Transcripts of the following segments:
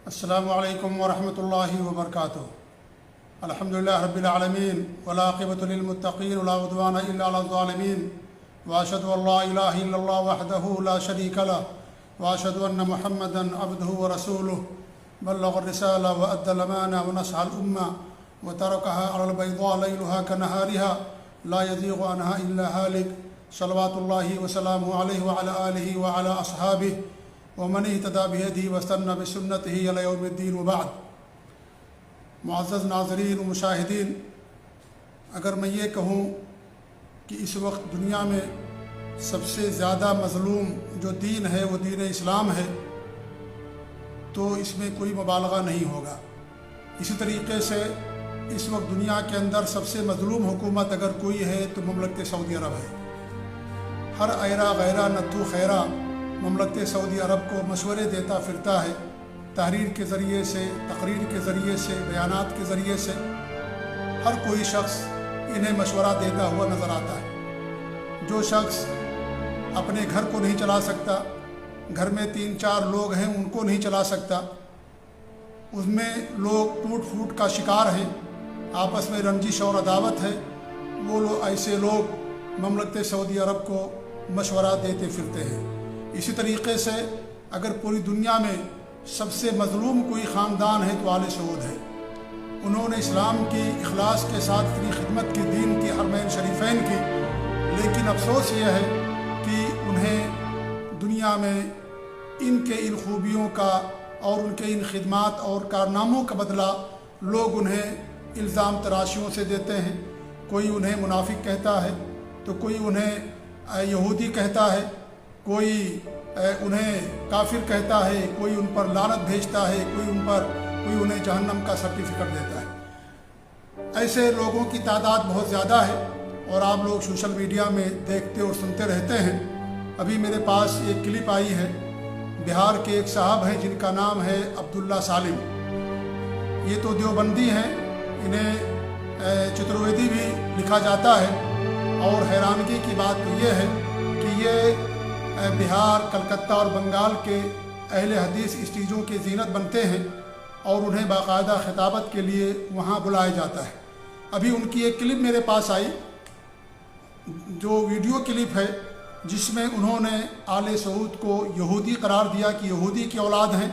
السلام علیکم ورحمۃ اللہ وبرکاتہ۔ الحمدللہ رب العالمین والعاقبۃ للمتقین ولا عدوان الا علی الظالمین، واشهد ان لا الہ الا اللہ وحدہ لا شریک لہ، واشهد ان محمدا عبدہ ورسولہ، بلغ الرسالہ وادى الامانہ ونصح الامہ وترکها علی البیضاء لیلها كنہارها لا یزیغ عنها الا ہالک، صلوات اللہ وسلامہ علیہ وعلی آلہ وعلی اصحابہ ومن اهتدى بهديه واستنى بسنته الى يوم الدین وبعد۔ معزز ناظرین و مشاہدین، اگر میں یہ کہوں کہ اس وقت دنیا میں سب سے زیادہ مظلوم جو دین ہے وہ دین اسلام ہے، تو اس میں کوئی مبالغہ نہیں ہوگا۔ اسی طریقے سے اس وقت دنیا کے اندر سب سے مظلوم حکومت اگر کوئی ہے تو مملکت سعودی عرب ہے۔ ہر ایرا غیرہ نتو خیرہ مملکت سعودی عرب کو مشورے دیتا پھرتا ہے، تحریر کے ذریعے سے، تقریر کے ذریعے سے، بیانات کے ذریعے سے ہر کوئی شخص انہیں مشورہ دیتا ہوا نظر آتا ہے۔ جو شخص اپنے گھر کو نہیں چلا سکتا، گھر میں 3-4 لوگ ہیں ان کو نہیں چلا سکتا، اس میں لوگ ٹوٹ پھوٹ کا شکار ہیں، آپس میں رنجش اور عداوت ہے، وہ لوگ ایسے لوگ مملکت سعودی عرب کو مشورہ دیتے پھرتے ہیں۔ اسی طریقے سے اگر پوری دنیا میں سب سے مظلوم کوئی خاندان ہے تو آل سعود ہے۔ انہوں نے اسلام کی اخلاص کے ساتھ اتنی خدمت کی، دین کی، حرمین شریفین کی، لیکن افسوس یہ ہے کہ انہیں دنیا میں ان کے ان خوبیوں کا اور ان کے ان خدمات اور کارناموں کا بدلہ لوگ انہیں الزام تراشیوں سے دیتے ہیں۔ کوئی انہیں منافق کہتا ہے تو کوئی انہیں یہودی کہتا ہے، کوئی انہیں کافر کہتا ہے، کوئی ان پر لعنت بھیجتا ہے، کوئی انہیں جہنم کا سرٹیفکیٹ دیتا ہے۔ ایسے لوگوں کی تعداد بہت زیادہ ہے اور آپ لوگ سوشل میڈیا میں دیکھتے اور سنتے رہتے ہیں۔ ابھی میرے پاس ایک کلپ آئی ہے، بہار کے ایک صاحب ہیں جن کا نام ہے عبداللہ سالم۔ یہ تو دیوبندی ہیں، انہیں چترویدی بھی لکھا جاتا ہے، اور حیرانگی کی بات تو یہ ہے کہ یہ بہار، کلکتہ اور بنگال کے اہل حدیث اس چیزوں کی زینت بنتے ہیں اور انہیں باقاعدہ خطابت کے لیے وہاں بلایا جاتا ہے۔ ابھی ان کی ایک کلپ میرے پاس آئی جو ویڈیو کلپ ہے، جس میں انہوں نے آل سعود کو یہودی قرار دیا کہ یہودی کی اولاد ہیں،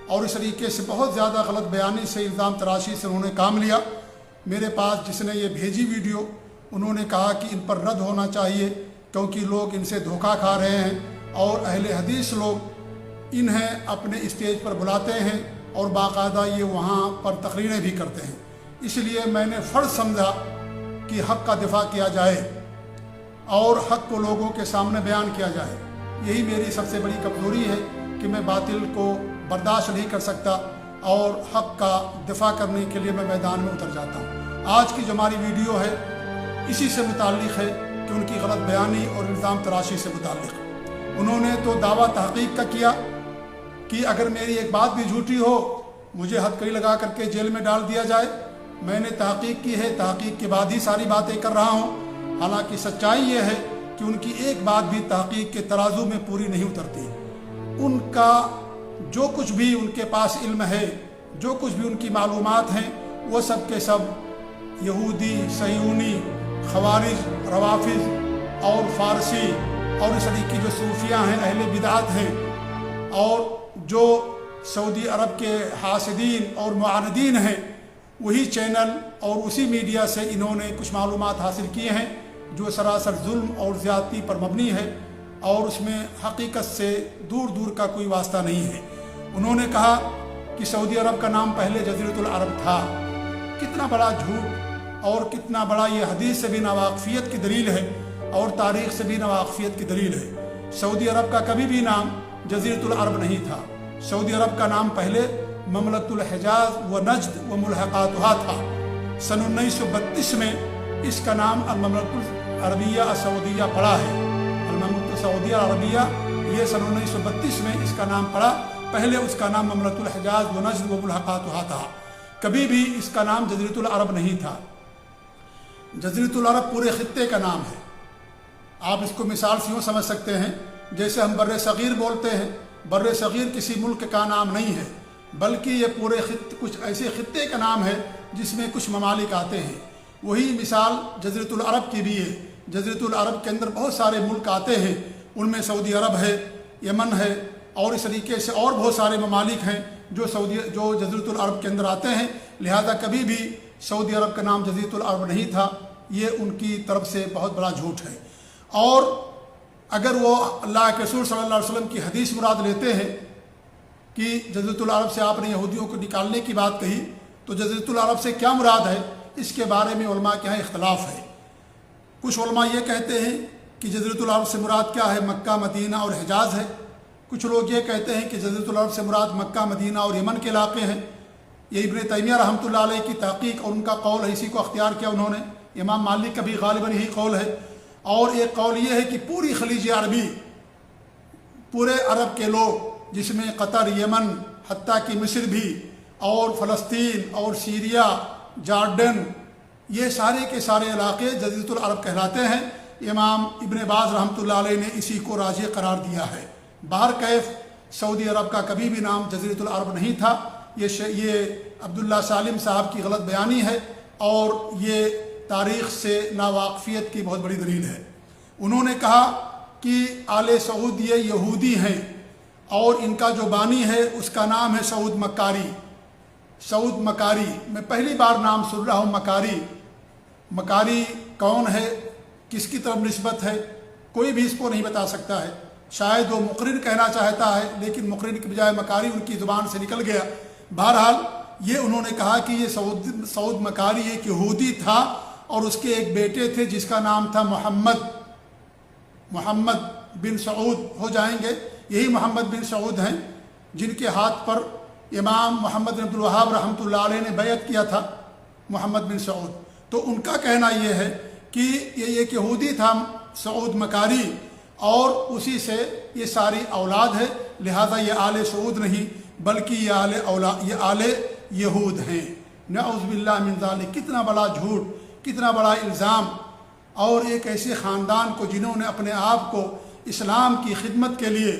اور اس طریقے سے بہت زیادہ غلط بیانی سے، الزام تراشی سے انہوں نے کام لیا۔ میرے پاس جس نے یہ بھیجی ویڈیو، انہوں نے کہا کہ ان پر رد ہونا چاہیے کیونکہ لوگ ان سے دھوکہ کھا رہے ہیں، اور اہل حدیث لوگ انہیں اپنے اسٹیج پر بلاتے ہیں اور باقاعدہ یہ وہاں پر تقریریں بھی کرتے ہیں۔ اس لیے میں نے فرض سمجھا کہ حق کا دفاع کیا جائے اور حق کو لوگوں کے سامنے بیان کیا جائے۔ یہی میری سب سے بڑی کمزوری ہے کہ میں باطل کو برداشت نہیں کر سکتا، اور حق کا دفاع کرنے کے لیے میں میدان میں اتر جاتا ہوں۔ آج کی جو ہماری ویڈیو ہے اسی سے متعلق ہے کہ ان کی غلط بیانی اور الزام تراشی سے متعلق۔ انہوں نے تو دعویٰ تحقیق کا کیا کہ اگر میری ایک بات بھی جھوٹی ہو مجھے ہتھکڑی لگا کر کے جیل میں ڈال دیا جائے۔ میں نے تحقیق کی ہے، تحقیق کے بعد ہی ساری باتیں کر رہا ہوں۔ حالانکہ سچائی یہ ہے کہ ان کی ایک بات بھی تحقیق کے ترازو میں پوری نہیں اترتی۔ ان کا جو کچھ بھی ان کے پاس علم ہے، جو کچھ بھی ان کی معلومات ہیں، وہ سب کے سب یہودی، صہیونی، خوارج، روافظ اور فارسی اور اس طریقے کی جو صوفیاء ہیں، اہل بدعت ہیں، اور جو سعودی عرب کے حاسدین اور معاندین ہیں، وہی چینل اور اسی میڈیا سے انہوں نے کچھ معلومات حاصل کیے ہیں جو سراسر ظلم اور زیادتی پر مبنی ہے، اور اس میں حقیقت سے دور دور کا کوئی واسطہ نہیں ہے۔ انہوں نے کہا کہ سعودی عرب کا نام پہلے جزیرۃ العرب تھا۔ کتنا بڑا جھوٹ اور کتنا بڑا یہ حدیث سے بھی ناواقفیت کی دلیل ہے اور تاریخ سے بھی ناواقفیت کی دلیل ہے۔ سعودی عرب کا کبھی بھی نام جزیرۃ العرب نہیں تھا۔ سعودی عرب کا نام پہلے مملکت الحجاز و نجد و ملحقاتها تھا۔ سن 1932 میں اس کا نام المملکۃ العربیہ السعودیہ پڑا ہے۔ المملکۃ السعودیہ العربیہ، یہ سن 1932 میں اس کا نام پڑا۔ پہلے اس کا نام مملکت الحجاز و نجد و ملحقاتها تھا، کبھی بھی اس کا نام جزیرۃ العرب نہیں تھا۔ جزیرۃ العرب پورے خطے کا نام ہے۔ آپ اس کو مثال سے یوں سمجھ سکتے ہیں جیسے ہم بر صغیر بولتے ہیں، بر صغیر کسی ملک کا نام نہیں ہے، بلکہ یہ پورے کچھ ایسے خطے کا نام ہے جس میں کچھ ممالک آتے ہیں۔ وہی مثال جزیرۃ العرب کی بھی ہے۔ جزیرۃ العرب کے اندر بہت سارے ملک آتے ہیں، ان میں سعودی عرب ہے، یمن ہے، اور اس طریقے سے اور بہت سارے ممالک ہیں جو جزیرۃ العرب کے اندر آتے ہیں۔ لہذا کبھی بھی سعودی عرب کا نام جزیرۃ العرب نہیں تھا، یہ ان کی طرف سے بہت بڑا جھوٹ ہے۔ اور اگر وہ اللہ کے رسول صلی اللہ علیہ وسلم کی حدیث مراد لیتے ہیں کہ جزیرۃ العرب سے آپ نے یہودیوں کو نکالنے کی بات کہی، تو جزیرۃ العرب سے کیا مراد ہے، اس کے بارے میں علماء کے یہاں اختلاف ہے۔ کچھ علماء یہ کہتے ہیں کہ جزیرۃ العرب سے مراد کیا ہے، مکہ، مدینہ اور حجاز ہے۔ کچھ لوگ یہ کہتے ہیں کہ جزیرۃ العرب سے مراد مکہ، مدینہ اور یمن کے علاقے ہیں۔ یہ ابن تیمیہ رحمۃ اللہ علیہ کی تحقیق اور ان کا قول ہے، اسی کو اختیار کیا انہوں نے۔ امام مالک کا بھی غالباً یہی قول ہے۔ اور ایک قول یہ ہے کہ پوری خلیج عربی، پورے عرب کے لوگ، جس میں قطر، یمن، حتیٰ کہ مصر بھی، اور فلسطین اور سیریا، جارڈن، یہ سارے کے سارے علاقے جزیرۃ العرب کہلاتے ہیں۔ امام ابن باز رحمۃ اللہ علیہ نے اسی کو راجح قرار دیا ہے۔ بہرکیف سعودی عرب کا کبھی بھی نام جزیرۃ العرب نہیں تھا۔ یہ عبداللہ سالم صاحب کی غلط بیانی ہے، اور یہ تاریخ سے ناواقفیت کی بہت بڑی دلیل ہے۔ انہوں نے کہا کہ آل سعود یہ یہودی ہیں، اور ان کا جو بانی ہے اس کا نام ہے سعود مکاری۔ سعود مکاری، میں پہلی بار نام سن رہا ہوں مکاری۔ مکاری کون ہے، کس کی طرف نسبت ہے، کوئی بھی اس کو نہیں بتا سکتا ہے۔ شاید وہ مقرن کہنا چاہتا ہے، لیکن مقرن کی بجائے مکاری ان کی زبان سے نکل گیا۔ بہرحال یہ انہوں نے کہا کہ یہ سعود مکاری ایک یہودی تھا، اور اس کے ایک بیٹے تھے جس کا نام تھا محمد بن سعود ہو جائیں گے۔ یہی محمد بن سعود ہیں جن کے ہاتھ پر امام محمد بن عبد الوہاب رحمۃ اللہ علیہ نے بیعت کیا تھا، محمد بن سعود۔ تو ان کا کہنا یہ ہے کہ یہ ایک یہودی تھا سعود مکاری، اور اسی سے یہ ساری اولاد ہے، لہذا یہ آل سعود نہیں بلکہ یہ آل یہود ہیں۔ نعوذ باللہ من ذالک، کتنا بڑا جھوٹ، کتنا بڑا الزام۔ اور ایک ایسے خاندان کو جنہوں نے اپنے آپ کو اسلام کی خدمت کے لیے،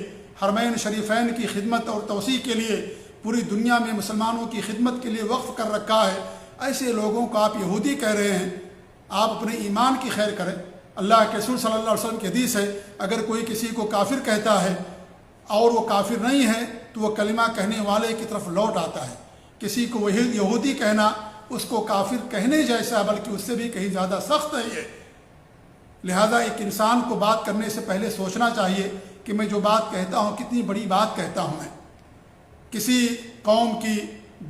حرمین شریفین کی خدمت اور توسیع کے لیے، پوری دنیا میں مسلمانوں کی خدمت کے لیے وقف کر رکھا ہے، ایسے لوگوں کو آپ یہودی کہہ رہے ہیں۔ آپ اپنے ایمان کی خیر کریں۔ اللہ کے رسول صلی اللہ علیہ وسلم کی حدیث ہے، اگر کوئی کسی کو کافر کہتا ہے اور وہ کافر نہیں ہے تو وہ کلمہ کہنے والے کی طرف لوٹ آتا ہے۔ کسی کو وہی یہودی کہنا اس کو کافر کہنے جیسا، بلکہ اس سے بھی کہیں زیادہ سخت ہے یہ۔ لہذا ایک انسان کو بات کرنے سے پہلے سوچنا چاہیے کہ میں جو بات کہتا ہوں کتنی بڑی بات کہتا ہوں میں۔ کسی قوم کی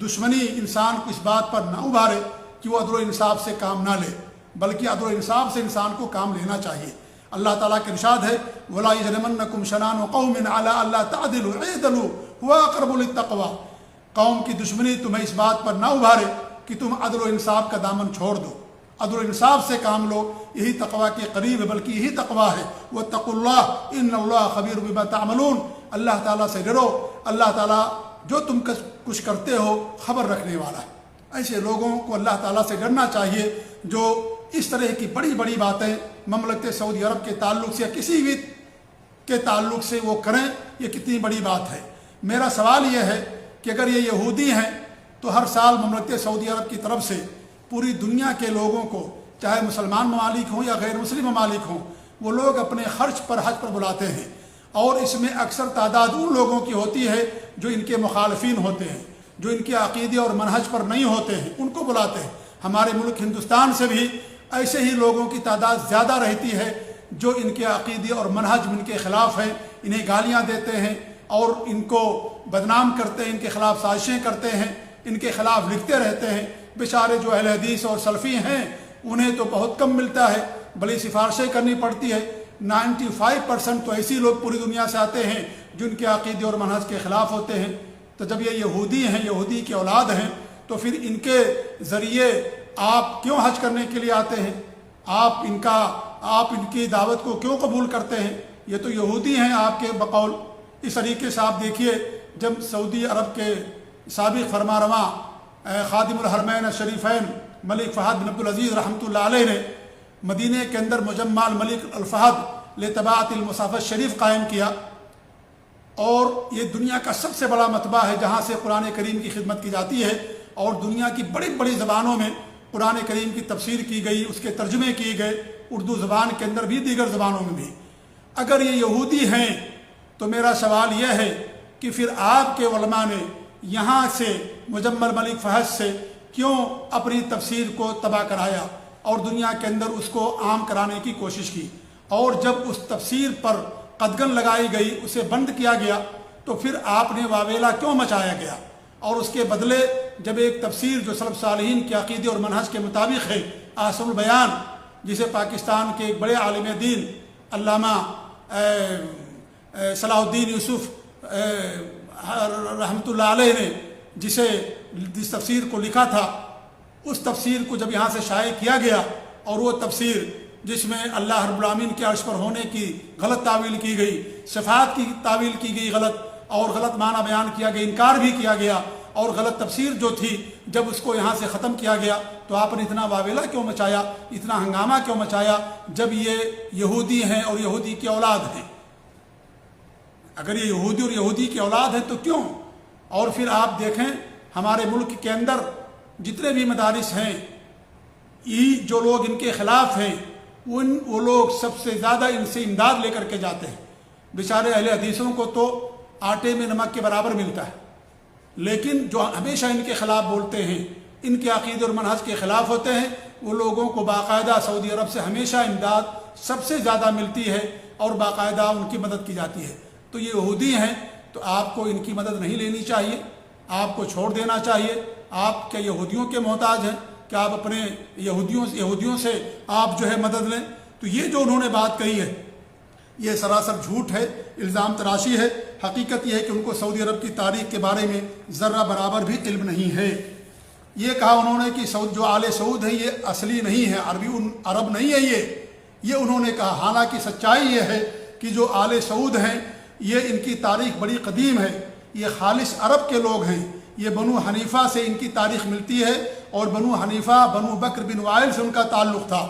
دشمنی انسان کو اس بات پر نہ ابھارے کہ وہ عدل و انصاف سے کام نہ لے، بلکہ عدل و انصاف سے انسان کو کام لینا چاہیے۔ اللہ تعالیٰ کے ارشاد ہے، وَلَا يَجْرِمَنَّكُمْ شَنَآنُ قَوْمٍ عَلَىٰ أَلَّا تَعْدِلُوا اعْدِلُوا هُوَ أَقْرَبُ لِلتَّقْوَىٰ۔ قوم کی دشمنی تمہیں اس بات پر نہ ابھارے کہ تم عدل و انصاف کا دامن چھوڑ دو، عدل و انصاف سے کام لو، یہی تقویٰ کے قریب ہے، بلکہ یہی تقویٰ ہے۔ وَاتَّقُوا اللَّهَ إِنَّ اللَّهَ خَبِيرٌ بِمَا تَعْمَلُونَ۔ اللہ تعالیٰ سے ڈرو، اللہ تعالیٰ جو تم کچھ کرتے ہو خبر رکھنے والا ہے۔ ایسے لوگوں کو اللہ تعالیٰ سے ڈرنا چاہیے جو اس طرح کی بڑی بڑی باتیں مملکت سعودی عرب کے تعلق سے یا کسی بھی کے تعلق سے وہ کریں، یہ کتنی بڑی بات ہے۔ میرا سوال یہ ہے کہ اگر یہ یہودی ہیں تو ہر سال مملکت سعودی عرب کی طرف سے پوری دنیا کے لوگوں کو، چاہے مسلمان ممالک ہوں یا غیر مسلم ممالک ہوں، وہ لوگ اپنے خرچ پر حج پر بلاتے ہیں، اور اس میں اکثر تعداد ان لوگوں کی ہوتی ہے جو ان کے مخالفین ہوتے ہیں، جو ان کے عقیدے اور منہج پر نہیں ہوتے ہیں، ان کو بلاتے ہیں۔ ہمارے ملک ہندوستان سے بھی ایسے ہی لوگوں کی تعداد زیادہ رہتی ہے جو ان کے عقیدے اور منہج ان کے خلاف ہیں، انہیں گالیاں دیتے ہیں اور ان کو بدنام کرتے ہیں، ان کے خلاف سازشیں کرتے ہیں، ان کے خلاف لکھتے رہتے ہیں۔ بیچارے جو اہل حدیث اور سلفی ہیں انہیں تو بہت کم ملتا ہے، بڑی سفارشیں کرنی پڑتی ہے۔ 95% تو ایسی لوگ پوری دنیا سے آتے ہیں جو ان کے عقیدے اور منہج کے خلاف ہوتے ہیں۔ تو جب یہ یہودی ہیں، یہودی کی اولاد ہیں، تو پھر ان کے ذریعے آپ کیوں حج کرنے کے لیے آتے ہیں؟ آپ ان کی دعوت کو کیوں قبول کرتے ہیں؟ یہ تو یہودی ہیں آپ کے بقول۔ اس طریقے سے آپ دیکھیے، جب سعودی عرب کے سابق فرمانروا خادم الحرمین الشریفین ملک فہد بن عبدالعزیز رحمۃ اللہ علیہ نے مدینہ کے اندر مجمع الملک الفہد لطباعت المصحف الشریف قائم کیا، اور یہ دنیا کا سب سے بڑا مطبع ہے جہاں سے قرآن کریم کی خدمت کی جاتی ہے، اور دنیا کی بڑی بڑی زبانوں میں قرآن کریم کی تفسیر کی گئی، اس کے ترجمے کیے گئے، اردو زبان کے اندر بھی دیگر زبانوں میں بھی۔ اگر یہ یہودی ہیں تو میرا سوال یہ ہے کہ پھر آپ کے علماء نے یہاں سے مجمل ملک فہد سے کیوں اپنی تفسیر کو تباہ کرایا اور دنیا کے اندر اس کو عام کرانے کی کوشش کی، اور جب اس تفسیر پر قدغن لگائی گئی، اسے بند کیا گیا، تو پھر آپ نے واویلا کیوں مچایا گیا؟ اور اس کے بدلے جب ایک تفسیر جو سلف صالحین کے عقیدے اور منہج کے مطابق ہے، احسن البیان، جسے پاکستان کے ایک بڑے عالم دین علامہ صلاح الدین یوسف رحمۃ اللہ علیہ نے جس تفسیر کو لکھا تھا، اس تفسیر کو جب یہاں سے شائع کیا گیا، اور وہ تفسیر جس میں اللہ رب العالمین کے عرش پر ہونے کی غلط تعویل کی گئی، صفات کی تعویل کی گئی غلط، اور غلط معنی بیان کیا گیا، انکار بھی کیا گیا، اور غلط تفسیر جو تھی جب اس کو یہاں سے ختم کیا گیا، تو آپ نے اتنا واویلا کیوں مچایا، اتنا ہنگامہ کیوں مچایا، جب یہ یہودی ہیں اور یہودی کی اولاد ہیں؟ اگر یہ یہودی اور یہودی کی اولاد ہیں تو کیوں؟ اور پھر آپ دیکھیں ہمارے ملک کے اندر جتنے بھی مدارس ہیں، یہ جو لوگ ان کے خلاف ہیں، وہ لوگ سب سے زیادہ ان سے امداد لے کر کے جاتے ہیں۔ بیچارے اہل حدیثوں کو تو آٹے میں نمک کے برابر ملتا ہے، لیکن جو ہمیشہ ان کے خلاف بولتے ہیں، ان کے عقیدے اور منہج کے خلاف ہوتے ہیں، وہ لوگوں کو باقاعدہ سعودی عرب سے ہمیشہ امداد سب سے زیادہ ملتی ہے، اور باقاعدہ ان کی مدد کی جاتی ہے۔ تو یہ یہودی ہیں تو آپ کو ان کی مدد نہیں لینی چاہیے، آپ کو چھوڑ دینا چاہیے۔ آپ کیا یہودیوں کے محتاج ہیں؟ کہ آپ اپنے یہودیوں سے آپ جو ہے مدد لیں؟ تو یہ جو انہوں نے بات کہی ہے یہ سراسر جھوٹ ہے، الزام تراشی ہے۔ حقیقت یہ ہے کہ ان کو سعودی عرب کی تاریخ کے بارے میں ذرہ برابر بھی علم نہیں ہے۔ یہ کہا انہوں نے کہ جو آل سعود ہے یہ اصلی نہیں ہے، عرب نہیں ہے یہ انہوں نے کہا۔ حالانکہ سچائی یہ ہے کہ جو آل سعود ہیں یہ ان کی تاریخ بڑی قدیم ہے، یہ خالص عرب کے لوگ ہیں، یہ بنو حنیفہ سے ان کی تاریخ ملتی ہے، اور بنو حنیفہ بنو بکر بن وائل سے ان کا تعلق تھا۔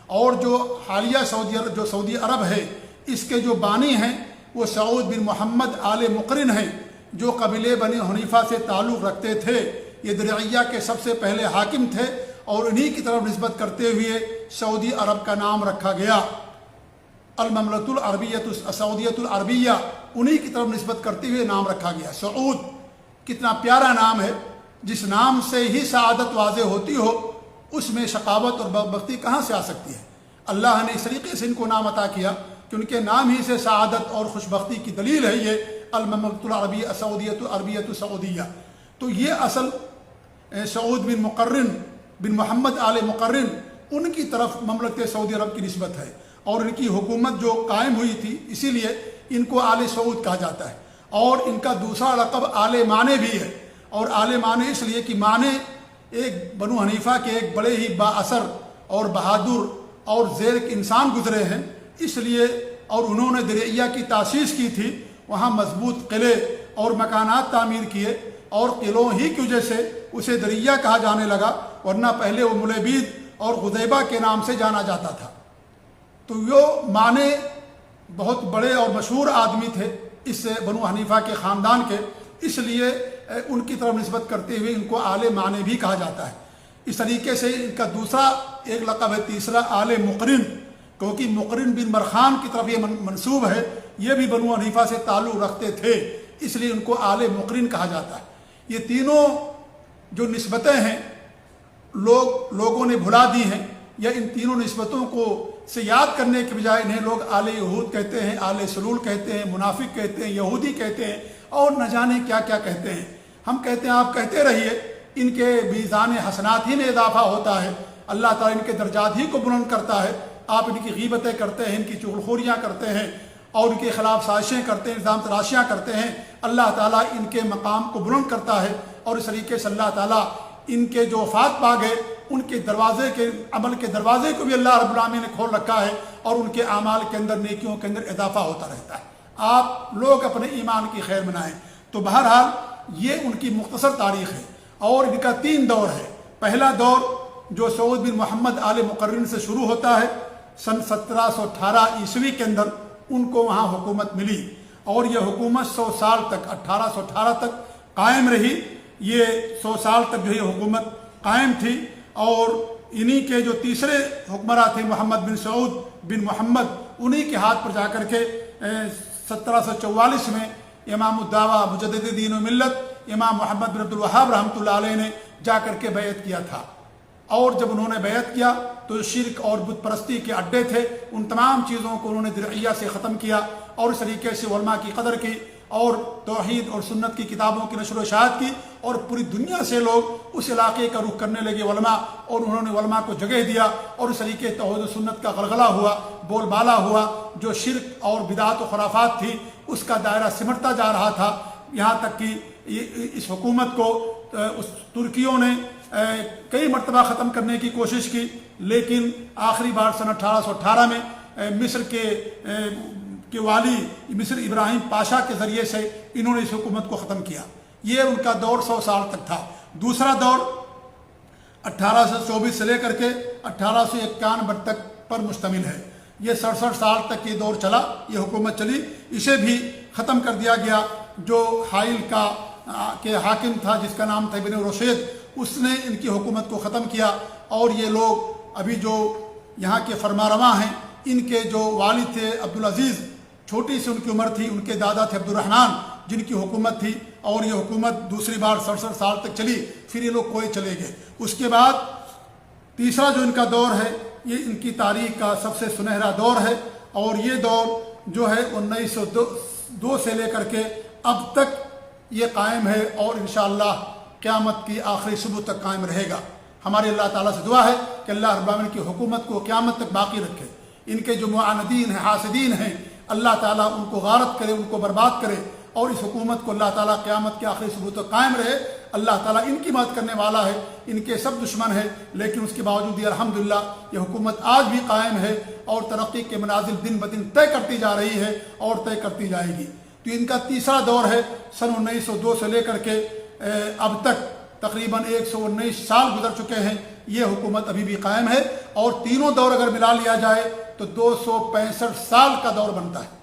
اور جو حالیہ سعودی عرب ہے اس کے جو بانی ہیں وہ سعود بن محمد آل مقرن ہیں، جو قبیلے بنی حنیفہ سے تعلق رکھتے تھے۔ یہ درعیہ کے سب سے پہلے حاکم تھے، اور انہی کی طرف نسبت کرتے ہوئے سعودی عرب کا نام رکھا گیا۔ المملکۃ العربیۃ سعودیۃ العربیہ، انہی کی طرف نسبت کرتے ہوئے نام رکھا گیا۔ سعود کتنا پیارا نام ہے، جس نام سے ہی سعادت واضح ہوتی ہو، اس میں شقاوت اور بدبختی کہاں سے آ سکتی ہے؟ اللہ نے اس طریقے سے ان کو نام عطا کیا کہ ان کے نام ہی سے سعادت اور خوشبختی کی دلیل ہے یہ المملکۃ العربیہ سعودیۃ العربیۃ سعودیہ۔ تو یہ اصل سعود بن مقرن بن محمد آل مقرن، ان کی طرف مملکت سعودی عرب کی نسبت ہے، اور ان کی حکومت جو قائم ہوئی تھی اسی لیے ان کو آل سعود کہا جاتا ہے۔ اور ان کا دوسرا لقب آل مانے بھی ہے، اور آل مانے اس لیے کہ مانے ایک بنو حنیفہ کے ایک بڑے ہی با اثر اور بہادر اور زیر انسان گزرے ہیں، اس لیے اور انہوں نے درعیہ کی تاسیس کی تھی، وہاں مضبوط قلعے اور مکانات تعمیر کیے، اور قلعوں ہی کی وجہ سے اسے درعیہ کہا جانے لگا، ورنہ پہلے وہ ملیبید اور غدیبہ کے نام سے جانا جاتا تھا۔ تو یہ مانے بہت بڑے اور مشہور آدمی تھے اس بنو حنیفہ کے خاندان کے، اس لیے ان کی طرف نسبت کرتے ہوئے ان کو آل مانے بھی کہا جاتا ہے۔ اس طریقے سے ان کا دوسرا ایک لقب ہے، تیسرا آل مقرن، کیونکہ مقرن بن مرخان کی طرف یہ منسوب ہے، یہ بھی بنو حنیفہ سے تعلق رکھتے تھے، اس لیے ان کو آل مقرن کہا جاتا ہے۔ یہ تینوں جو نسبتیں ہیں لوگوں نے بھلا دی ہیں، یا ان تینوں نسبتوں کو سے یاد کرنے کے بجائے انہیں لوگ آل یہود کہتے ہیں، آل سلول کہتے ہیں، منافق کہتے ہیں، یہودی کہتے ہیں، اور نہ جانے کیا کیا کہتے ہیں۔ ہم کہتے ہیں آپ کہتے رہیے، ان کے میزان حسنات ہی میں اضافہ ہوتا ہے، اللہ تعالیٰ ان کے درجات ہی کو بلند کرتا ہے۔ آپ ان کی غیبتیں کرتے ہیں، ان کی چغلخوریاں کرتے ہیں، اور ان کے خلاف سازشیں کرتے ہیں، الزام تراشیاں کرتے ہیں، اللہ تعالیٰ ان کے مقام کو بلند کرتا ہے، اور اس طریقے سے اللہ تعالیٰ ان کے جو وفات پا گئے ان کے دروازے کے عمل کے دروازے کو بھی اللہ رب العالمین نے کھول رکھا ہے، اور ان کے اعمال کے اندر نیکیوں کے اندر اضافہ ہوتا رہتا ہے۔ آپ لوگ اپنے ایمان کی خیر منائیں۔ تو بہرحال یہ ان کی مختصر تاریخ ہے، اور ان کا 3 دور ہے۔ پہلا دور جو سعود بن محمد آل مقرن سے شروع ہوتا ہے، سن 1718 عیسوی کے اندر ان کو وہاں حکومت ملی، اور یہ حکومت 100 سال تک 1818 تک قائم رہی. یہ 100 سال تک جو یہ حکومت قائم تھی. اور انہی کے جو تیسرے حکمراں تھے محمد بن سعود بن محمد، انہی کے ہاتھ پر جا کر کے 1744 میں امام الدعوہ مجدد دین و ملت امام محمد بن عبد الوہاب رحمۃ اللہ علیہ نے جا کر کے بیعت کیا تھا. اور جب انہوں نے بیعت کیا تو شرک اور بت پرستی کے اڈے تھے، ان تمام چیزوں کو انہوں نے درعیہ سے ختم کیا اور اس طریقے سے علماء کی قدر کی اور توحید اور سنت کی کتابوں کی نشر و اشاعت کی. اور پوری دنیا سے لوگ اس علاقے کا رخ کرنے لگے علماء، اور انہوں نے علماء کو جگہ دیا اور اس طریقے توحید و سنت کا غلغلہ ہوا، بول بالا ہوا. جو شرک اور بدعت و خرافات تھی اس کا دائرہ سمٹتا جا رہا تھا، یہاں تک کہ اس حکومت کو اس ترکیوں نے کئی مرتبہ ختم کرنے کی کوشش کی، لیکن آخری بار سن 1818 میں مصر کے والی مصر ابراہیم پاشا کے ذریعے سے انہوں نے اس حکومت کو ختم کیا. یہ ان کا دور 100 سال تک تھا. دوسرا دور 1824 سے لے کر کے 1891 تک پر مشتمل ہے. یہ 67 سال تک یہ دور چلا، یہ حکومت چلی. اسے بھی ختم کر دیا گیا. جو حائل کے حاکم تھا جس کا نام تھا ابن رشید، اس نے ان کی حکومت کو ختم کیا. اور یہ لوگ ابھی جو یہاں کے فرمانروا ہیں، ان کے جو والد تھے عبدالعزیز، چھوٹی سی ان کی عمر تھی، ان کے دادا تھے عبدالرحمن جن کی حکومت تھی. اور یہ حکومت دوسری بار 67 سال تک چلی. پھر یہ لوگ کوئے چلے گئے. اس کے بعد تیسرا جو ان کا دور ہے، یہ ان کی تاریخ کا سب سے سنہرا دور ہے. اور یہ دور جو ہے 1902 سے لے کر کے اب تک یہ قائم ہے اور انشاءاللہ قیامت کی آخری صبح تک قائم رہے گا. ہمارے اللہ تعالیٰ سے دعا ہے کہ اللہ رب العالمین کی حکومت کو قیامت تک باقی رکھے. ان کے جو معاندین ہیں، حاسدین ہیں، اللہ تعالیٰ ان کو غارت کرے، ان کو برباد کرے، اور اس حکومت کو اللہ تعالیٰ قیامت کے آخری صبح تک قائم رہے. اللہ تعالیٰ ان کی مدد کرنے والا ہے. ان کے سب دشمن ہیں، لیکن اس کے باوجود یہ الحمدللہ یہ حکومت آج بھی قائم ہے اور ترقی کے منازل دن بدن طے کرتی جا رہی ہے اور طے کرتی جائے گی. تو ان کا تیسرا دور ہے سن 1902 سے لے کر کے اب تک تقریباً 119 سال گزر چکے ہیں. یہ حکومت ابھی بھی قائم ہے. اور تینوں دور اگر ملا لیا جائے تو 265 سال کا دور بنتا ہے.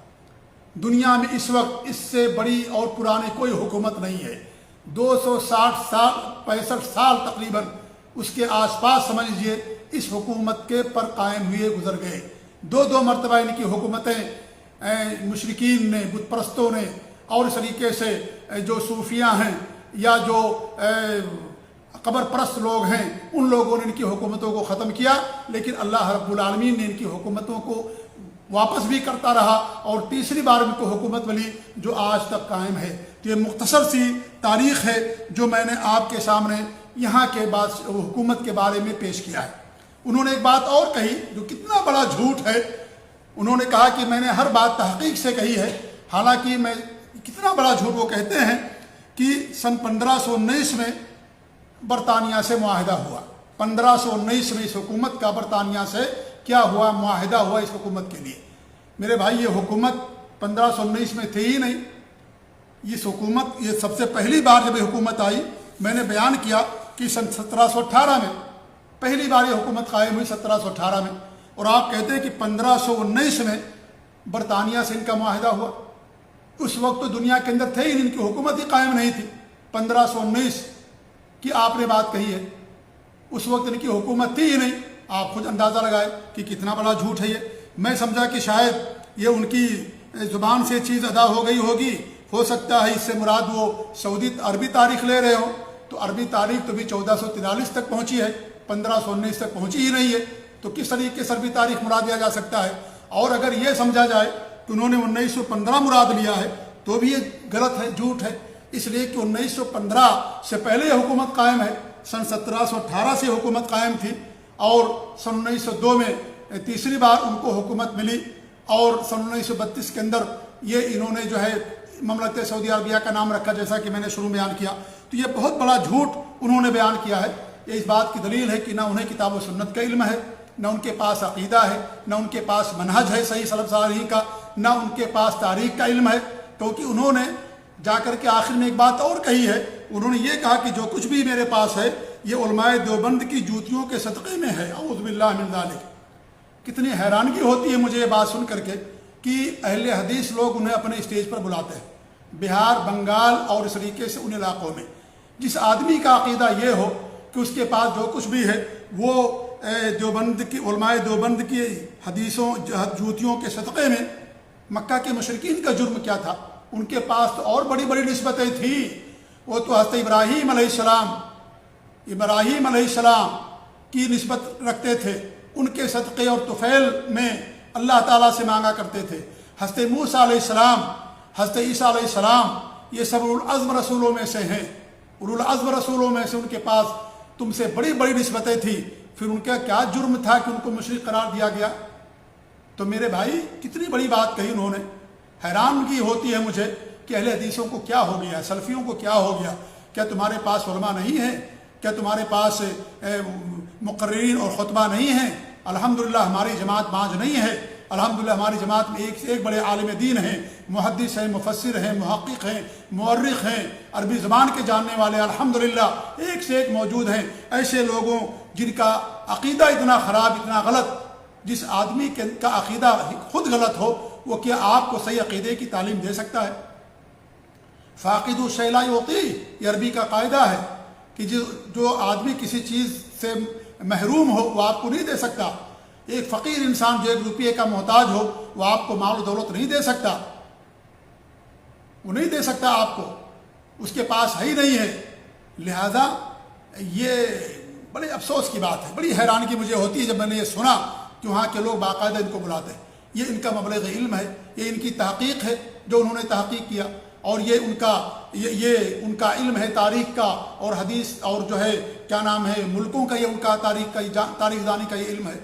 دنیا میں اس وقت اس سے بڑی اور پرانی کوئی حکومت نہیں ہے. 265 سال تقریباً اس کے آس پاس سمجھ لیجیے اس حکومت کے پر قائم ہوئے گزر گئے. دو مرتبہ ان کی حکومتیں مشرکین نے، بت پرستوں نے، اور اس طریقے سے جو صوفیاء ہیں یا جو قبر پرست لوگ ہیں، ان لوگوں نے ان کی حکومتوں کو ختم کیا. لیکن اللہ رب العالمین نے ان کی حکومتوں کو واپس بھی کرتا رہا اور تیسری بار ان کو حکومت ملی جو آج تک قائم ہے. تو یہ مختصر سی تاریخ ہے جو میں نے آپ کے سامنے یہاں کے حکومت کے بارے میں پیش کیا ہے. انہوں نے ایک بات اور کہی جو کتنا بڑا جھوٹ ہے. انہوں نے کہا کہ میں نے ہر بات تحقیق سے کہی ہے، حالانکہ میں کتنا بڑا جھوٹ وہ کہتے ہیں کہ سن 1519 میں برطانیہ سے معاہدہ ہوا. 1519 میں اس حکومت کا برطانیہ سے کیا ہوا؟ معاہدہ ہوا اس حکومت کے لیے. میرے بھائی یہ حکومت 1519 میں تھی ہی نہیں. اس حکومت یہ سب سے پہلی بار جب یہ حکومت آئی، میں نے بیان کیا کہ سن 1718 میں پہلی بار یہ حکومت قائم ہوئی 1718 میں. اور آپ کہتے ہیں کہ 1519 میں برطانیہ سے ان کا معاہدہ ہوا. اس وقت تو دنیا کے اندر تھے ہی، ان کی حکومت ہی قائم نہیں تھی. 1519 کی آپ نے بات کہی ہے، اس وقت ان کی حکومت تھی ہی نہیں. آپ خود اندازہ لگائے کہ کتنا بڑا جھوٹ ہے یہ. میں سمجھا کہ شاید یہ ان کی زبان سے چیز ادا ہو گئی ہوگی. ہو سکتا ہے اس سے مراد وہ سعودی عربی تاریخ لے رہے ہوں. تو عربی تاریخ تو بھی 1443 تک پہنچی ہے، 1519 تک پہنچی ہی نہیں ہے. تو کس طریقے سے عربی تاریخ مراد لیا جا سکتا ہے؟ اور اگر یہ سمجھا جائے کہ انہوں نے 1915 مراد لیا ہے تو بھی یہ غلط ہے، جھوٹ ہے. اس لیے کہ 1915 سے پہلے یہ حکومت قائم ہے. سن 1718 سے حکومت قائم تھی اور سن 1902 میں تیسری بار ان کو حکومت ملی. اور سن 1932 کے اندر یہ انہوں نے جو ہے مملکت سعودی عربیہ کا نام رکھا، جیسا کہ میں نے شروع میں بیان کیا. تو یہ بہت بڑا جھوٹ انہوں نے بیان کیا ہے. یہ اس بات کی دلیل ہے کہ نہ انہیں کتاب و سنت کا علم ہے، نہ ان کے پاس عقیدہ ہے، نہ ان کے پاس منہج ہے صحیح سلف صالحین کا، نہ ان کے پاس تاریخ کا علم ہے. کیونکہ انہوں نے جا کر کے آخر میں ایک بات اور کہی ہے. انہوں نے یہ کہا کہ جو کچھ بھی میرے پاس ہے یہ علماء دیوبند کی جوتیوں کے صدقے میں ہے. اعوذ باللہ من ذالک. کتنی حیرانگی ہوتی ہے مجھے یہ بات سن کر کے کہ اہل حدیث لوگ انہیں اپنے اسٹیج پر بلاتے ہیں، بہار، بنگال اور اس طریقے سے ان علاقوں میں جس آدمی کا عقیدہ یہ ہو کہ اس کے پاس جو کچھ بھی ہے وہ دیوبند کی علماء دیوبند کی حدیثوں جوتیوں کے صدقے میں، مکہ کے مشرکین کا جرم کیا تھا؟ ان کے پاس تو اور بڑی بڑی نسبتیں تھیں، وہ تو حضرت ابراہیم علیہ السلام کی نسبت رکھتے تھے، ان کے صدقے اور طفیل میں اللہ تعالیٰ سے مانگا کرتے تھے۔ حضرت موسیٰ علیہ السلام، حضرت عیسیٰ علیہ السلام، یہ سب اولوالعزم رسولوں میں سے ہیں، اولوالعزم رسولوں میں سے ان کے پاس تم سے بڑی بڑی نسبتیں تھیں، پھر ان کا کیا جرم تھا کہ ان کو مشرک قرار دیا گیا؟ تو میرے بھائی کتنی بڑی بات کہی انہوں نے، حیرانگی ہوتی ہے مجھے کہ اہل حدیثوں کو کیا ہو گیا، سلفیوں کو کیا ہو گیا؟ کیا تمہارے پاس علماء نہیں ہیں؟ کیا تمہارے پاس مقررین اور خطبہ نہیں ہیں؟ الحمدللہ ہماری جماعت بانج نہیں ہے، الحمدللہ ہماری جماعت میں ایک سے ایک بڑے عالم دین ہیں، محدث ہیں، مفسر ہیں، محقق ہیں، مورخ ہیں، عربی زبان کے جاننے والے الحمدللہ ایک سے ایک موجود ہیں۔ ایسے لوگوں جن کا عقیدہ اتنا خراب، اتنا غلط، جس آدمی کا عقیدہ خود غلط ہو وہ کیا آپ کو صحیح عقیدے کی تعلیم دے سکتا ہے؟ فاقد الشیء لا یعطیہ، یہ عربی کا قاعدہ ہے کہ جو آدمی کسی چیز سے محروم ہو وہ آپ کو نہیں دے سکتا۔ ایک فقیر انسان جو 1 روپیے کا محتاج ہو وہ آپ کو مال و دولت نہیں دے سکتا، وہ نہیں دے سکتا آپ کو، اس کے پاس ہے ہی نہیں ہے۔ لہذا یہ بڑے افسوس کی بات ہے، بڑی حیرانگی مجھے ہوتی ہے جب میں نے یہ سنا کہ وہاں کے لوگ باقاعدہ ان کو بلاتے ہیں۔ یہ ان کا مبلغ علم ہے، یہ ان کی تحقیق ہے جو انہوں نے تحقیق کیا، اور یہ ان کا علم ہے تاریخ کا اور حدیث اور جو ہے کیا نام ہے ملکوں کا، یہ ان کا تاریخ دانی کا یہ علم ہے۔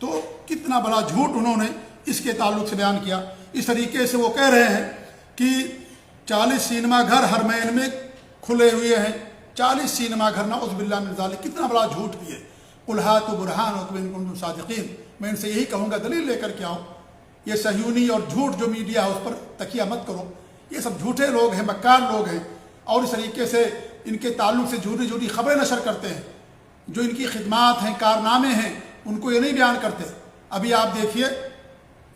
تو کتنا بڑا جھوٹ انہوں نے اس کے تعلق سے بیان کیا۔ اس طریقے سے وہ کہہ رہے ہیں کہ 40 سینما گھر حرمین میں کھلے ہوئے ہیں، 40 سینما گھر، نعوذ باللہ من ذالک، کتنا بڑا جھوٹ بھی ہے۔ قل ہاتوا برہانکم ان کنتم صادقین، میں ان سے یہی کہوں گا دلیل لے کر کے آؤ۔ یہ صہیونی اور جھوٹ جو میڈیا ہے اس پر تکیہ مت کرو، یہ سب جھوٹے لوگ ہیں، مکار لوگ ہیں، اور اس طریقے سے ان کے تعلق سے جھوٹی خبریں نشر کرتے ہیں۔ جو ان کی خدمات ہیں، کارنامے ہیں، ان کو یہ نہیں بیان کرتے۔ ابھی آپ دیکھیے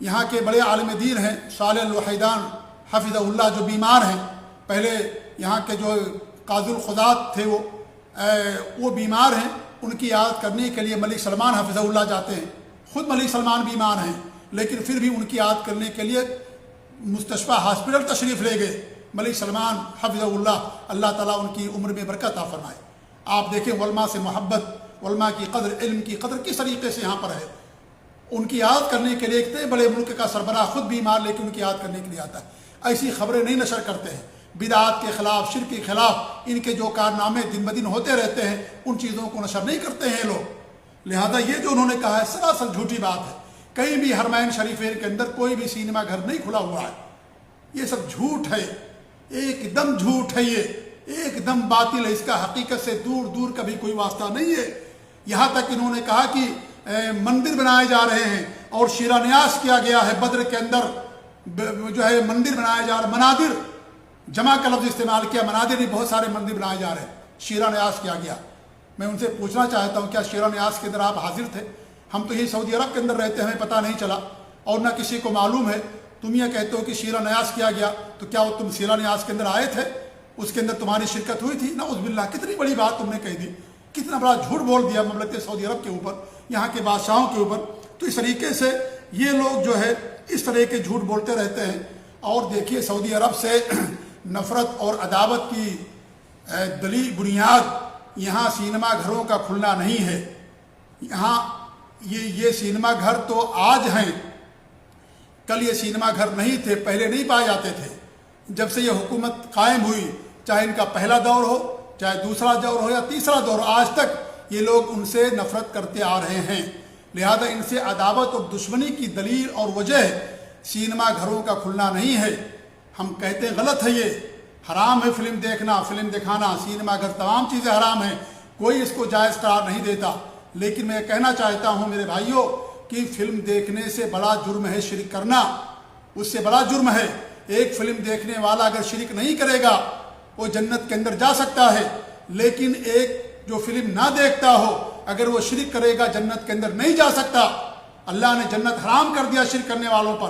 یہاں کے بڑے عالم دین ہیں صالح الوحیدان حفظہ اللہ، جو بیمار ہیں، پہلے یہاں کے جو قاضی القضات تھے وہ بیمار ہیں، ان کی عیادت کرنے کے لیے ملک سلمان حفظہ اللہ جاتے ہیں۔ خود ملک سلمان بیمار ہیں لیکن پھر بھی ان کی عیادت کرنے کے لیے مستشفیٰ ہاسپٹل تشریف لے گئے ملک سلمان حفظہ اللہ، اللہ تعالیٰ ان کی عمر میں برکت عطا فرمائے۔ آپ دیکھیں علماء سے محبت، علماء کی قدر، علم کی قدر کس طریقے سے یہاں پر ہے۔ ان کی عیادت کرنے کے لیے اتنے بڑے ملک کا سربراہ خود بیمار لیکن ان کی عیادت کرنے کے لیے آتا ہے۔ ایسی خبریں نہیں نشر کرتے ہیں، بدعات کے خلاف، شرک کے خلاف ان کے جو کارنامے دن بدن ہوتے رہتے ہیں ان چیزوں کو نشر نہیں کرتے ہیں لوگ۔ لہذا یہ جو انہوں نے کہا ہے سراسر جھوٹی بات ہے۔ کہیں بھی حرمین شریفین کے اندر کوئی بھی سینما گھر نہیں کھلا ہوا ہے، یہ سب جھوٹ ہے، ایک دم جھوٹ ہے، یہ ایک دم باطل ہے، اس کا حقیقت سے دور دور کا بھی کوئی واسطہ نہیں ہے۔ یہاں تک انہوں نے کہا کہ مندر بنائے جا رہے ہیں اور شیرہ نیاز کیا گیا ہے، بدر کے اندر جو ہے مندر بنائے جا رہے، منادر، جمع کا لفظ استعمال کیا، منادر نہیں، بہت سارے مندر بنائے جا رہے ہیں، شیرہ نیاز کیا گیا۔ میں ان سے پوچھنا چاہتا ہوں کیا شیرہ نیاز کے اندر آپ حاضر تھے؟ ہم تو یہ سعودی عرب کے اندر رہتے ہیں، ہمیں پتہ نہیں چلا اور نہ کسی کو معلوم ہے۔ تم یہ کہتے ہو کہ شیرہ نیاز کیا گیا، تو کیا وہ تم شیرہ نیاز کے اندر آئے تھے؟ اس کے اندر تمہاری شرکت ہوئی تھی؟ نعوذ باللہ، کتنی بڑی بات تم نے کہہ دی، کتنا بڑا جھوٹ بول دیا مملکت سعودی عرب کے اوپر، یہاں کے بادشاہوں کے اوپر۔ تو اس طریقے سے یہ لوگ جو ہے اس طرح کے جھوٹ بولتے رہتے ہیں۔ اور دیکھیے سعودی عرب سے نفرت اور عداوت کی دلیل بنیاد یہاں سینما گھروں کا کھلنا نہیں ہے۔ یہاں یہ سینما گھر تو آج ہیں، کل یہ سینما گھر نہیں تھے، پہلے نہیں پائے جاتے تھے۔ جب سے یہ حکومت قائم ہوئی، چاہے ان کا پہلا دور ہو، چاہے دوسرا دور ہو یا تیسرا دور، آج تک یہ لوگ ان سے نفرت کرتے آ رہے ہیں۔ لہذا ان سے عداوت اور دشمنی کی دلیل اور وجہ سینما گھروں کا کھلنا نہیں ہے۔ ہم کہتے ہیں غلط ہے، یہ حرام ہے فلم دیکھنا، فلم دکھانا، سینما گھر، تمام چیزیں حرام ہیں، کوئی اس کو جائز قرار نہیں دیتا۔ لیکن میں کہنا چاہتا ہوں میرے بھائیوں کہ فلم دیکھنے سے بڑا جرم ہے شرک کرنا، اس سے بڑا جرم ہے۔ ایک فلم دیکھنے والا اگر شرک نہیں کرے گا وہ جنت کے اندر جا سکتا ہے، لیکن ایک جو فلم نہ دیکھتا ہو اگر وہ شرک کرے گا جنت کے اندر نہیں جا سکتا۔ اللہ نے جنت حرام کر دیا شرک کرنے والوں پر،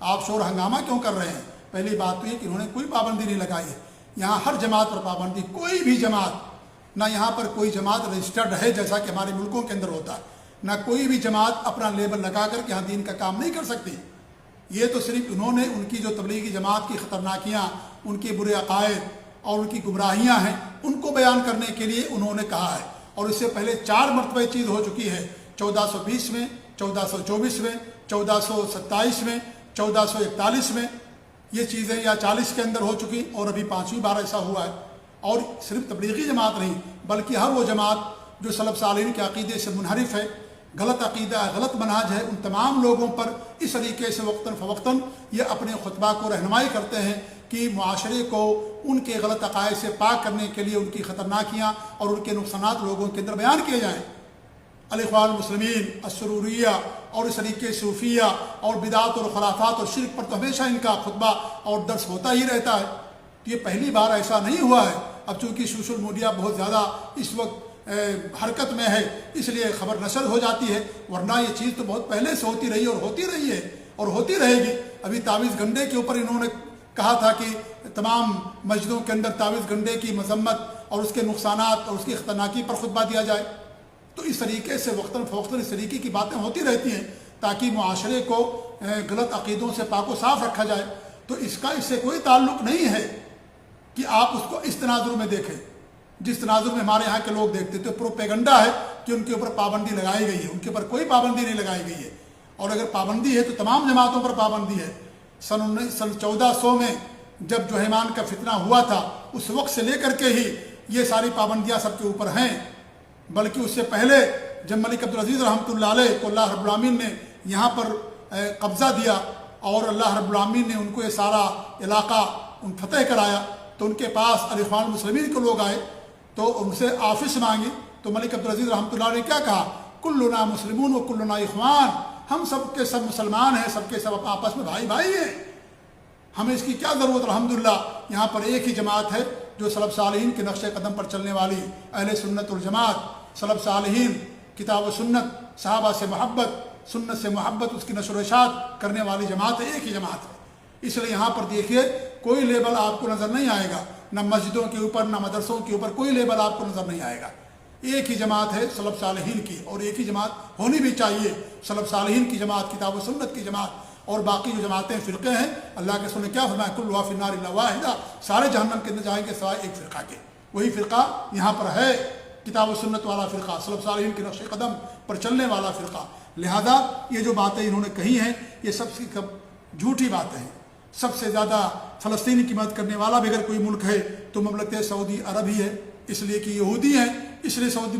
آپ شور ہنگامہ کیوں کر رہے ہیں؟ پہلی بات تو یہ کہ انہوں نے کوئی پابندی نہیں لگائی ہے، یہاں ہر جماعت پر پابندی، کوئی بھی جماعت، نہ یہاں پر کوئی جماعت رجسٹرڈ ہے جیسا کہ ہمارے ملکوں کے اندر ہوتا ہے، نہ کوئی بھی جماعت اپنا لیبل لگا کر کے یہاں دین کا کام نہیں کر سکتی۔ یہ تو صرف انہوں نے ان کی جو تبلیغی جماعت کی خطرناکیاں، ان کے برے عقائد اور ان کی گمراہیاں ہیں، ان کو بیان کرنے کے لیے انہوں نے کہا ہے، اور اس سے پہلے 4 مرتبہ یہ چیز ہو چکی ہے، 1420 میں، 1424 میں، 1427 میں، 1441 میں، یہ چیزیں یا 40 کے اندر ہو چکی، اور ابھی 5ویں بار ایسا ہوا ہے۔ اور صرف تبلیغی جماعت نہیں بلکہ ہر وہ جماعت جو سلف صالحین کے عقیدے سے منحرف ہے، غلط عقیدہ ہے، غلط منہج ہے، ان تمام لوگوں پر اس طریقے سے وقتاً فوقتاً یہ اپنے خطبہ کو رہنمائی کرتے ہیں کہ معاشرے کو ان کے غلط عقائد سے پاک کرنے کے لیے ان کی خطرناکیاں اور ان کے نقصانات لوگوں کے اندر بیان کیے جائیں۔ الاخوان المسلمین، السروریہ اور اس طریقے صوفیہ اور بدعات اور خرافات اور شرک پر تو ہمیشہ ان کا خطبہ اور درس ہوتا ہی رہتا ہے۔ تو یہ پہلی بار ایسا نہیں ہوا ہے۔ اب چونکہ سوشل میڈیا بہت زیادہ اس وقت حرکت میں ہے، اس لیے خبر نشر ہو جاتی ہے، ورنہ یہ چیز تو بہت پہلے سے ہوتی رہی اور ہوتی رہی ہے اور ہوتی رہے گی۔ ابھی تعویذ گنڈے کے اوپر انہوں نے کہا تھا کہ تمام مسجدوں کے اندر تعویذ گنڈے کی مذمت اور اس کے نقصانات اور اس کی خطرناکی پر خطبہ دیا جائے۔ تو اس طریقے سے وقتاً فوقتاً اس طریقے کی باتیں ہوتی رہتی ہیں تاکہ معاشرے کو غلط عقیدوں سے پاک و صاف رکھا جائے۔ تو اس کا اس سے کوئی تعلق نہیں ہے کہ آپ اس کو اس تناظر میں دیکھیں جس تناظر میں ہمارے یہاں کے لوگ دیکھتے تو پروپیگنڈا ہے کہ ان کے اوپر پابندی لگائی گئی ہے، ان کے اوپر کوئی پابندی نہیں لگائی گئی ہے، اور اگر پابندی ہے تو تمام جماعتوں پر پابندی ہے۔ سن 1400 میں جب جوہیمان کا فتنہ ہوا تھا اس وقت سے لے کر کے ہی یہ ساری پابندیاں سب کے اوپر ہیں، بلکہ اس سے پہلے جب ملک عبدالعزیز رحمۃ اللہ علیہ کو اللہ رب العالمین نے یہاں پر قبضہ دیا اور اللہ رب العالمین نے ان کو یہ سارا علاقہ فتح کرایا، تو ان کے پاس الاخوان المسلمین کے لوگ آئے تو ان سے آفس مانگی، تو ملک عبدالعزیز رحمۃ اللہ نے کیا کہا؟ کلنا مسلمون و کلنا اخوان، ہم سب کے سب مسلمان ہیں، سب کے سب آپس میں بھائی بھائی ہیں، ہمیں اس کی کیا ضرورت؟ الحمدللہ یہاں پر ایک ہی جماعت ہے جو سلف صالحین کے نقش قدم پر چلنے والی اہل سنت والجماعت، سلف صالحین کتاب و سنت، صحابہ سے محبت، سنت سے محبت، اس کی نشر و اشاعت کرنے والی جماعت ہے، ایک ہی جماعت ہے۔ اس لیے یہاں پر دیکھیے کوئی لیبل آپ کو نظر نہیں آئے گا، نہ مسجدوں کے اوپر نہ مدرسوں کے اوپر کوئی لیبل آپ کو نظر نہیں آئے گا۔ ایک ہی جماعت ہے سلف صالحین کی، اور ایک ہی جماعت ہونی بھی چاہیے، سلف صالحین کی جماعت، کتاب و سنت کی جماعت، اور باقی جو جماعتیں فرقے ہیں اللہ کے رسول نے کیا فرمایا؟ کل فی النار الا واحدہ، سارے جہنم کے اندر جائیں گے سوائے ایک فرقہ کے۔ وہی فرقہ یہاں پر ہے، کتاب و سنت والا فرقہ، سلف صالحین کے نقش قدم پر چلنے والا فرقہ۔ لہذا یہ جو باتیں انہوں نے کہی ہیں یہ سب سے جھوٹی باتیں ہیں۔ سب سے زیادہ فلسطین کی مدد کرنے والا بھی اگر کوئی ملک ہے تو مملکت سعودی عرب ہی ہے، اس لیے کہ یہودی ہیں، اس لیے سعودی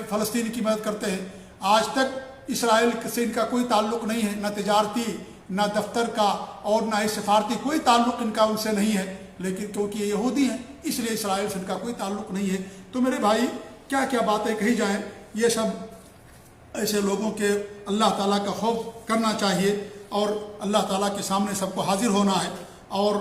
فلسطین کی مدد کرتے ہیں۔ آج تک اسرائیل سے ان کا کوئی تعلق نہیں ہے، نہ تجارتی نہ دفتر کا اور نہ ہی سفارتی کوئی تعلق ان کا ان سے نہیں ہے، لیکن کیونکہ یہ یہودی ہیں اس لیے اسرائیل سے ان کا کوئی تعلق نہیں ہے۔ تو میرے بھائی کیا کیا باتیں کہی جائیں، یہ سب ایسے لوگوں کے اللہ تعالیٰ کا خوف کرنا چاہیے، اور اللہ تعالیٰ کے سامنے سب کو حاضر ہونا ہے اور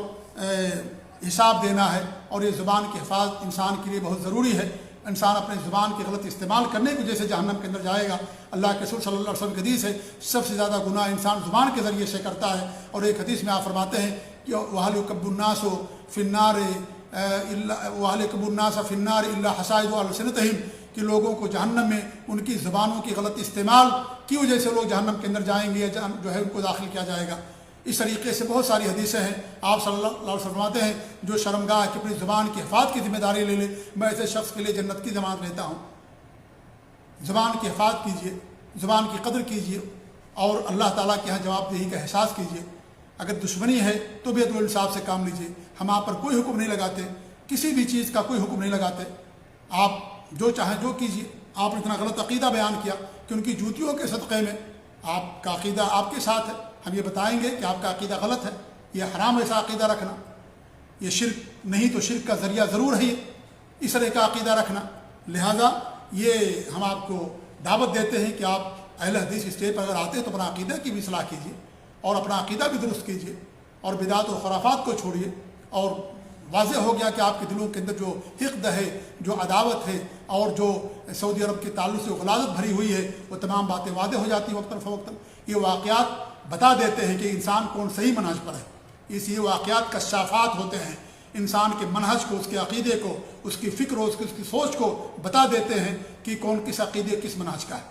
حساب دینا ہے، اور یہ زبان کی حفاظت انسان کے لیے بہت ضروری ہے۔ انسان اپنے زبان کے غلط استعمال کرنے کی وجہ سے جہنم کے اندر جائے گا۔ اللہ کے رسول صلی اللہ علیہ وسلم کی حدیث ہے سب سے زیادہ گناہ انسان زبان کے ذریعے سے کرتا ہے، اور ایک حدیث میں آپ فرماتے ہیں کہ وَهَلْ يُكَبُّ النَّاسُ فِي النَّارِ وَهَلْ يُكَبُّ النَّاسَ فِي النَّارِ إِلَّا حَصَائِدُ أَلْسِنَتِهِمْ، کہ لوگوں کو جہنم میں ان کی زبانوں کی غلط استعمال کی وجہ سے لوگ جہنم کے اندر جائیں گے، یا جو ہے ان کو داخل کیا جائے گا۔ اس طریقے سے بہت ساری حدیثیں ہیں۔ آپ صلی اللہ علیہ وسلم فرماتے ہیں جو شرمگاہ کی اپنی زبان کی حفاظت کی ذمہ داری لے لے، میں ایسے شخص کے لیے جنت کی ضمانت لیتا ہوں۔ زبان کی حفاظت کیجیے، زبان کی قدر کیجیے، اور اللہ تعالیٰ کے یہاں جواب دہی کا احساس کیجیے۔ اگر دشمنی ہے تو بھی عدل و انصاف سے کام لیجیے۔ ہم آپ پر کوئی حکم نہیں لگاتے، کسی بھی چیز کا کوئی حکم نہیں لگاتے، آپ جو چاہیں جو کیجیے۔ آپ نے اتنا غلط عقیدہ بیان کیا کہ ان کی جوتیوں کے صدقے میں آپ کا عقیدہ آپ کے ساتھ ہے، ہم یہ بتائیں گے کہ آپ کا عقیدہ غلط ہے، یہ حرام ایسا عقیدہ رکھنا، یہ شرک نہیں تو شرک کا ذریعہ ضرور ہے اس طرح کا عقیدہ رکھنا۔ لہذا یہ ہم آپ کو دعوت دیتے ہیں کہ آپ اہل حدیث اسٹیج پر اگر آتے ہیں تو اپنا عقیدہ کی بھی اصلاح کیجیے اور اپنا عقیدہ بھی درست کیجیے، اور بدعات و خرافات کو چھوڑیے۔ اور واضح ہو گیا کہ آپ کے دلوں کے اندر جو حقد ہے، جو عداوت ہے، اور جو سعودی عرب کے تعلق سے غلاظت بھری ہوئی ہے، وہ تمام باتیں واضح ہو جاتی ہیں وقتاً فوقتاً۔ یہ واقعات بتا دیتے ہیں کہ انسان کون صحیح منہج پر ہے۔ اس یہ واقعات کشافات ہوتے ہیں، انسان کے منہج کو، اس کے عقیدے کو، اس کی فکر و اس کی سوچ کو بتا دیتے ہیں کہ کون کس عقیدے کس منہج کا ہے۔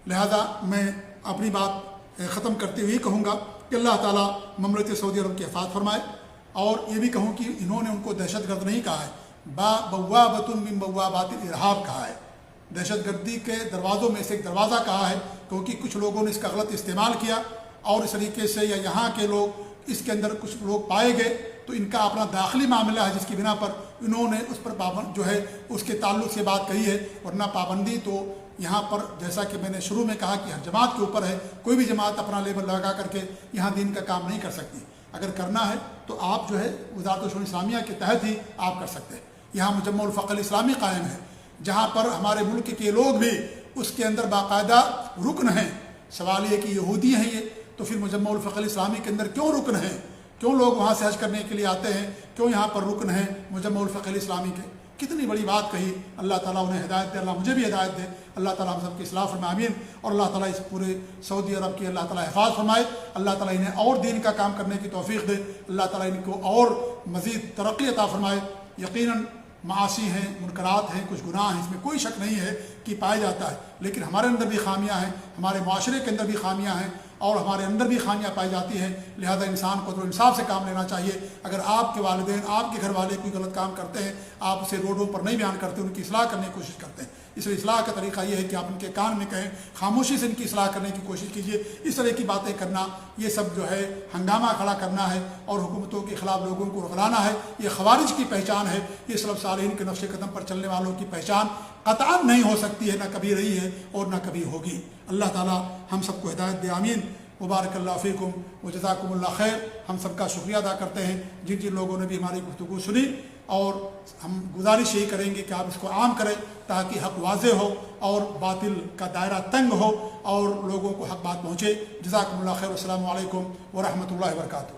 لہذا میں اپنی بات ختم کرتے ہوئے کہوں گا کہ اللہ تعالیٰ مملکت سعودی عرب کی حفاظت فرمائے، اور یہ بھی کہوں کہ انہوں نے ان کو دہشت گرد نہیں کہا ہے، بوابۃ من بوابات الارہاب کہا ہے، دہشت گردی کے دروازوں میں سے ایک دروازہ کہا ہے، کیونکہ کچھ لوگوں نے اس کا غلط استعمال کیا، اور اس طریقے سے یا یہاں کے لوگ اس کے اندر کچھ لوگ پائے گئے تو ان کا اپنا داخلی معاملہ ہے، جس کی بنا پر انہوں نے اس پر پابند جو ہے اس کے تعلق سے بات کہی ہے، ورنہ پابندی تو یہاں پر جیسا کہ میں نے شروع میں کہا کہ ہر جماعت کے اوپر ہے، کوئی بھی جماعت اپنا لیبل لگا کر کے یہاں دین کا کام نہیں کر سکتی۔ اگر کرنا ہے تو آپ جو ہے وزارت الشؤون اسلامیہ کے تحت ہی آپ کر سکتے ہیں۔ یہاں مجمع الفقہ الاسلامی قائم ہے، جہاں پر ہمارے ملک کے لوگ بھی اس کے اندر باقاعدہ رکن ہیں۔ سوال یہ کہ یہودی ہیں یہ، تو پھر مجمع الفقہ الاسلامی کے اندر کیوں رکن ہیں؟ کیوں لوگ وہاں سے حج کرنے کے لیے آتے ہیں؟ کیوں یہاں پر رکن ہیں مجمع الفقہ الاسلامی کے؟ کتنی بڑی بات کہی، اللہ تعالیٰ انہیں ہدایت دے، اللہ مجھے بھی ہدایت دے، اللہ تعالیٰ ہم سب کی اصلاح فرمائے، آمین۔ اور اللہ تعالیٰ اس پورے سعودی عرب کی اللہ تعالیٰ حفاظت فرمائے، اللہ تعالیٰ انہیں اور دین کا کام کرنے کی توفیق دے، اللہ تعالیٰ ان کو اور مزید ترقی عطا فرمائے۔ یقیناً معاصی ہیں، منکرات ہیں، کچھ گناہ ہیں، اس میں کوئی شک نہیں ہے کہ پایا جاتا ہے، لیکن ہمارے اندر بھی خامیاں ہیں، ہمارے معاشرے کے اندر بھی خامیاں ہیں، اور ہمارے اندر بھی خامیاں پائی جاتی ہیں۔ لہذا انسان کو تو انصاف سے کام لینا چاہیے۔ اگر آپ کے والدین، آپ کے گھر والے کوئی غلط کام کرتے ہیں، آپ اسے روڈوں پر نہیں بیان کرتے، ان کی اصلاح کرنے کی کوشش کرتے ہیں۔ اس لیے اصلاح کا طریقہ یہ ہے کہ آپ ان کے کان میں کہیں، خاموشی سے ان کی اصلاح کرنے کی کوشش کیجیے۔ اس طرح کی باتیں کرنا، یہ سب جو ہے ہنگامہ کھڑا کرنا ہے اور حکومتوں کے خلاف لوگوں کو رغلانا ہے، یہ خوارج کی پہچان ہے، یہ سلف صالحین کے نقش قدم پر چلنے والوں کی پہچان قطعاً نہیں ہو سکتی ہے، نہ کبھی رہی ہے اور نہ کبھی ہوگی۔ اللہ تعالیٰ ہم سب کو ہدایت دے، آمین۔ مبارک اللہ فیکم و جزاکم اللہ خیر۔ ہم سب کا شکریہ ادا کرتے ہیں جن جن لوگوں نے بھی ہماری گفتگو سنی، اور ہم گزارش یہی کریں گے کہ آپ اس کو عام کریں تاکہ حق واضح ہو اور باطل کا دائرہ تنگ ہو اور لوگوں کو حق بات پہنچے۔ جزاکم اللہ خیر، السلام علیکم ورحمۃ اللہ وبرکاتہ۔